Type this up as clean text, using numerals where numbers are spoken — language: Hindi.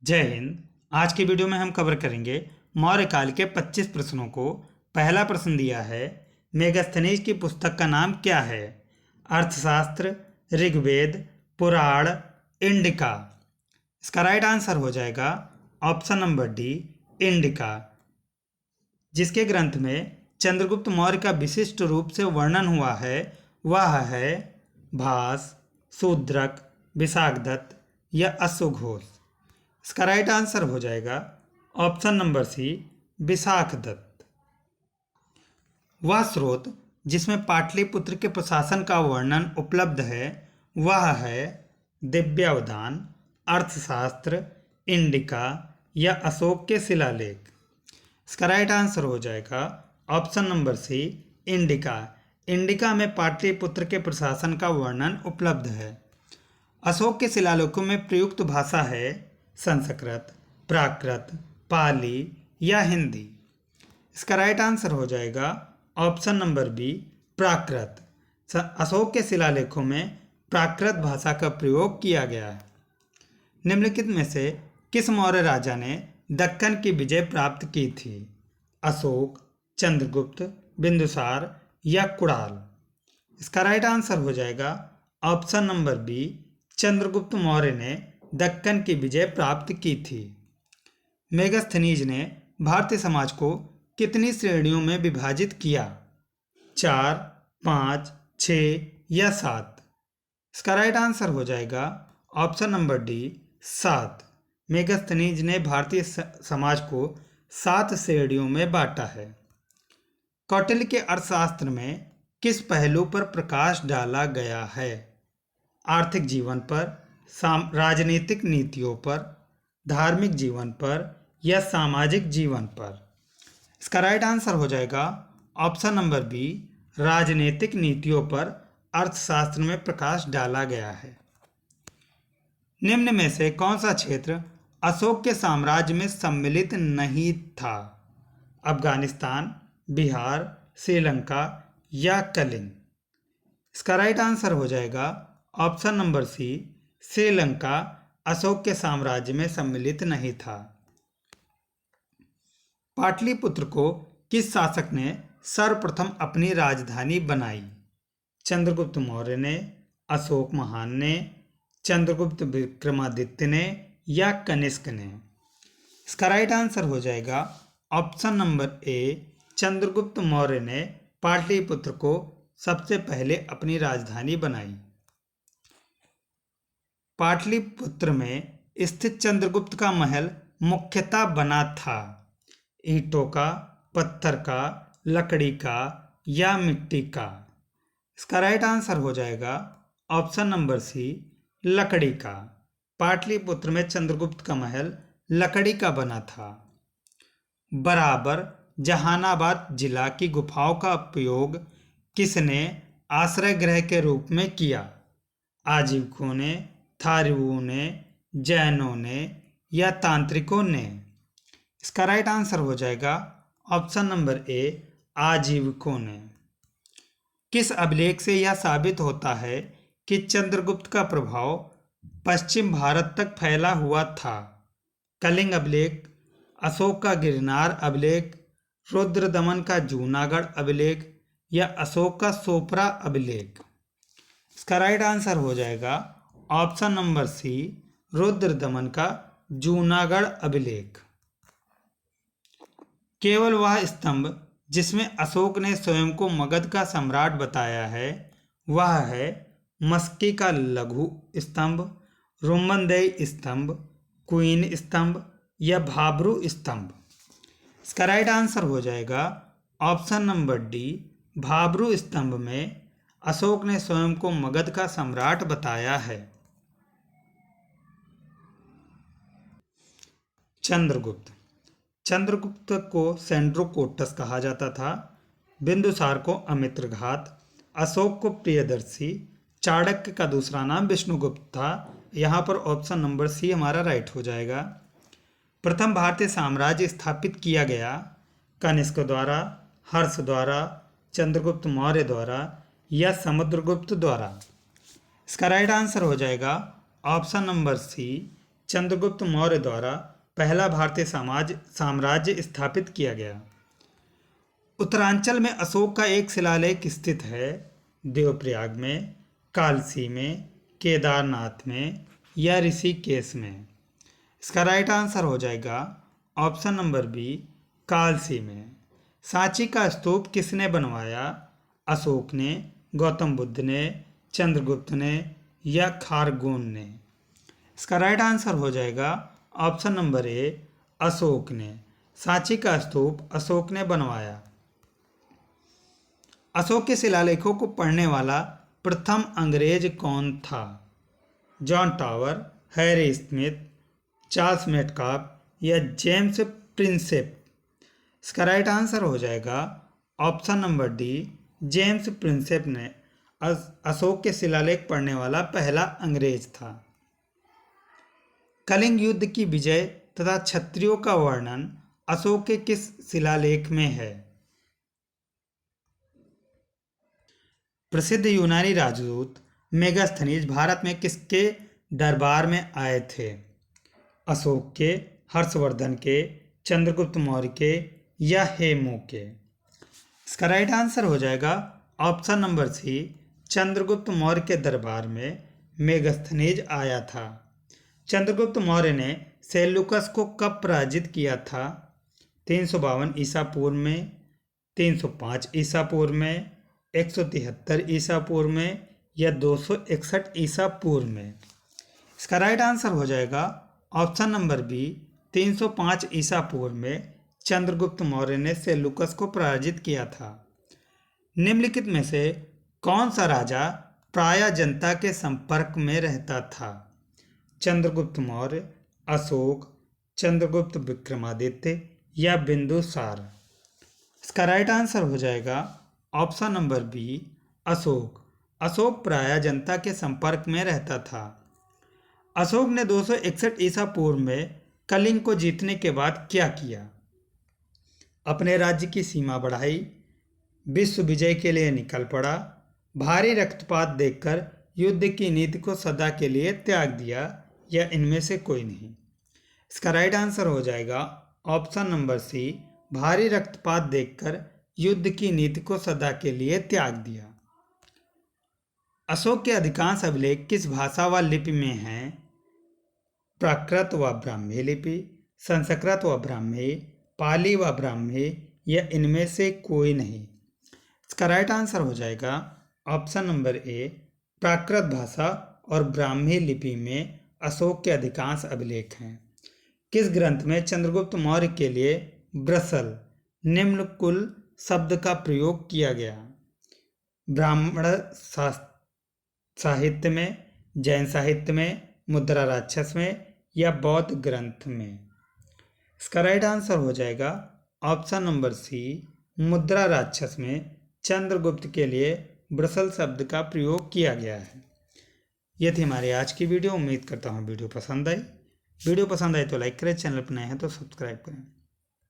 जय हिंद। आज की वीडियो में हम कवर करेंगे मौर्य काल के 25 प्रश्नों को। पहला प्रश्न दिया है, मेगस्थनीज की पुस्तक का नाम क्या है? अर्थशास्त्र, ऋग्वेद, पुराण, इंडिका। इसका राइट आंसर हो जाएगा ऑप्शन नंबर डी, इंडिका। जिसके ग्रंथ में चंद्रगुप्त मौर्य का विशिष्ट रूप से वर्णन हुआ है वह है भास, शूद्रक, विशाखदत्त या अश्वघोष। इसका राइट आंसर हो जाएगा ऑप्शन नंबर सी, विशाखदत्त। वह स्रोत जिसमें पाटलिपुत्र के प्रशासन का वर्णन उपलब्ध है वह है दिव्यावधान, अर्थशास्त्र, इंडिका या अशोक के शिलालेख। इसका राइट आंसर हो जाएगा option number C, Indica. Indica में पाटलिपुत्र के प्रशासन का वर्णन उपलब्ध है। अशोक के शिलालेखों में प्रयुक्त भाषा है संस्कृत, प्राकृत, पाली या हिंदी। इसका राइट आंसर हो जाएगा ऑप्शन नंबर बी, प्राकृत। अशोक के शिलालेखों में प्राकृत भाषा का प्रयोग किया गया है। निम्नलिखित में से किस मौर्य राजा ने दक्कन की विजय प्राप्त की थी? अशोक, चंद्रगुप्त, बिंदुसार या कुणाल। इसका राइट आंसर हो जाएगा option number B, Chandragupta Maurya ने दक्कन की विजय प्राप्त की थी। मेगस्थनीज ने भारतीय समाज को कितनी श्रेणियों में विभाजित किया? 4, 5, 6 या 7। इसका राइट आंसर हो जाएगा ऑप्शन नंबर डी, 7। मेगस्थनीज ने भारतीय समाज को 7 श्रेणियों में बांटा है। कौटिल्य के अर्थशास्त्र में किस पहलू पर प्रकाश डाला गया है? आर्थिक जीवन पर, राजनीतिक नीतियों पर, धार्मिक जीवन पर या सामाजिक जीवन पर। इसका राइट आंसर हो जाएगा ऑप्शन नंबर बी, राजनीतिक नीतियों पर अर्थशास्त्र में प्रकाश डाला गया है। निम्न में से कौन सा क्षेत्र अशोक के साम्राज्य में सम्मिलित नहीं था? अफगानिस्तान, बिहार, श्रीलंका या कलिंग। इसका राइट आंसर हो जाएगा option number C, Sri Lanka Ashoka के साम्राज्य में सम्मिलित नहीं था। पाटलिपुत्र को किस शासक ने सर्वप्रथम अपनी राजधानी बनाई? चंद्रगुप्त मौर्य ने, अशोक महान ने, चंद्रगुप्त विक्रमादित्य ने या कनिष्क ने। इसका राइट आंसर हो जाएगा option number A, Chandragupta Maurya ने पाटलिपुत्र को सबसे पहले अपनी राजधानी बनाई। पाटलिपुत्र में स्थित चंद्रगुप्त का महल मुख्यतः बना था ईंटों का, पत्थर का, लकड़ी का या मिट्टी का। इसका राइट आंसर हो जाएगा ऑप्शन नंबर सी, लकड़ी का। पाटलिपुत्र में चंद्रगुप्त का महल लकड़ी का बना था। बराबर जहानाबाद जिला की गुफाओं का उपयोग किसने आश्रय गृह के रूप में किया? आजीविकों ने, थारूओं ने, जैनों ने या तांत्रिकों ने। इसका राइट आंसर हो जाएगा ऑप्शन नंबर ए, आजीविकों ने। किस अभिलेख से यह साबित होता है कि चंद्रगुप्त का प्रभाव पश्चिम भारत तक फैला हुआ था? कलिंग अभिलेख, अशोक का गिरनार अभिलेख, रुद्रदमन का जूनागढ़ अभिलेख या अशोक का सोपरा अभिलेख। इसका राइट आंसर हो जाएगा ऑप्शन नंबर सी, रुद्रदमन का जूनागढ़ अभिलेख। केवल वह स्तंभ जिसमें अशोक ने स्वयं को मगध का सम्राट बताया है वह है मस्की का लघु स्तंभ, रोमनदेई स्तंभ, क्वीन स्तंभ या भाब्रू स्तंभ। इसका राइट आंसर हो जाएगा ऑप्शन नंबर डी, भाब्रू स्तंभ में अशोक ने स्वयं को मगध का सम्राट बताया है। चंद्रगुप्त। चंद्रगुप्त को सेंड्रोकोटस कहा जाता था, बिंदुसार को अमित्रघात, अशोक को प्रियदर्शी, चाणक्य का दूसरा नाम विष्णुगुप्त था। यहाँ पर ऑप्शन नंबर सी हमारा राइट हो जाएगा। प्रथम भारतीय साम्राज्य स्थापित किया गया कनिष्क द्वारा, हर्ष द्वारा, चंद्रगुप्त मौर्य द्वारा या समुद्रगुप्त द्वारा। इसका राइट आंसर हो जाएगा option number C, Chandragupta Maurya द्वारा पहला भारतीय साम्राज्य स्थापित किया गया? उत्तरांचल में अशोक का एक शिलालेख स्थित है। देवप्रयाग में, कालसी में, केदारनाथ में या ऋषिकेश में? इसका राइट आंसर हो जाएगा ऑप्शन नंबर बी, कालसी में। सांची का स्तूप किसने बनवाया? अशोक ने, गौतम बुद्ध ने, चंद्रगुप्त ने या खारगोन ने? इसका राइट आंसर हो जाएगा ऑप्शन नंबर ए, अशोक ने। सांची का स्तूप अशोक ने बनवाया। अशोक के शिलालेखों को पढ़ने वाला प्रथम अंग्रेज कौन था? John tower, Harry Smith, Charles Metcalfe या जेम्स प्रिंसेप? इसका राइट आंसर हो जाएगा option number D, James Prinsep ने अशोक के शिलालेख पढ़ने वाला पहला अंग्रेज था। कलिंग युद्ध की विजय तथा क्षत्रियों का वर्णन अशोक के किस शिलालेख में है? प्रसिद्ध यूनानी राजदूत मेगास्थनीज भारत में किसके दरबार में आए थे? अशोक के, हर्षवर्धन के, चंद्रगुप्त मौर्य के या हेमू के? इसका राइट आंसर हो जाएगा option number C, Chandragupta Maurya के दरबार में मेगास्थनीज आया था। चंद्रगुप्त मौर्य ने सेल्यूकस को कब पराजित किया था? 352 ईसा पूर्व में, 305 ईसा पूर्व में, 173 ईसा पूर्व में या 261 ईसा पूर्व में? इसका राइट आंसर हो जाएगा ऑप्शन नंबर बी, 305 ईसा पूर्व में चंद्रगुप्त मौर्य ने सेल्यूकस को पराजित किया था। निम्नलिखित में से कौन सा राजा प्रायः जनता के संपर्क में रहता था? चंद्रगुप्त मौर्य, अशोक, चंद्रगुप्त विक्रमादित्य या बिंदुसार? इसका राइट आंसर हो जाएगा option number B, Ashoka. Ashoka प्रायः जनता के संपर्क में रहता था। अशोक ने 261 ईसा पूर्व में कलिंग को जीतने के बाद क्या किया? अपने राज्य की सीमा बढ़ाई, विश्व विजय के लिए निकल पड़ा, भारी रक्तपात देखकर युद्ध की नीति को सदा के लिए त्याग दिया या इनमें से कोई नहीं? इसका राइट आंसर हो जाएगा ऑप्शन नंबर सी, भारी रक्तपात देखकर युद्ध की नीति को सदा के लिए त्याग दिया। अशोक के अधिकांश अभिलेख किस भाषा व लिपि में हैं? प्राकृत व ब्राह्मी लिपि, संस्कृत व ब्राह्मी, पाली व ब्राह्मी या इनमें से कोई नहीं? इसका राइट आंसर हो जाएगा ऑप्शन नंबर ए, प्राकृत भाषा और ब्राह्मी लिपि में अशोक के अधिकांश अभिलेख हैं। किस ग्रंथ में चंद्रगुप्त मौर्य के लिए ब्रसल निम्न कुल शब्द का प्रयोग किया गया? ब्राह्मण साहित्य में, जैन साहित्य में, मुद्रा राक्षस में या बौद्ध ग्रंथ में? इसका राइट आंसर हो जाएगा ऑप्शन नंबर सी, मुद्रा राक्षस में चंद्रगुप्त के लिए ब्रसल शब्द का प्रयोग किया गया है। ये थी हमारी आज की वीडियो। उम्मीद करता हूँ वीडियो पसंद आई। वीडियो पसंद आए तो लाइक करें, चैनल पर नए हैं तो सब्सक्राइब करें।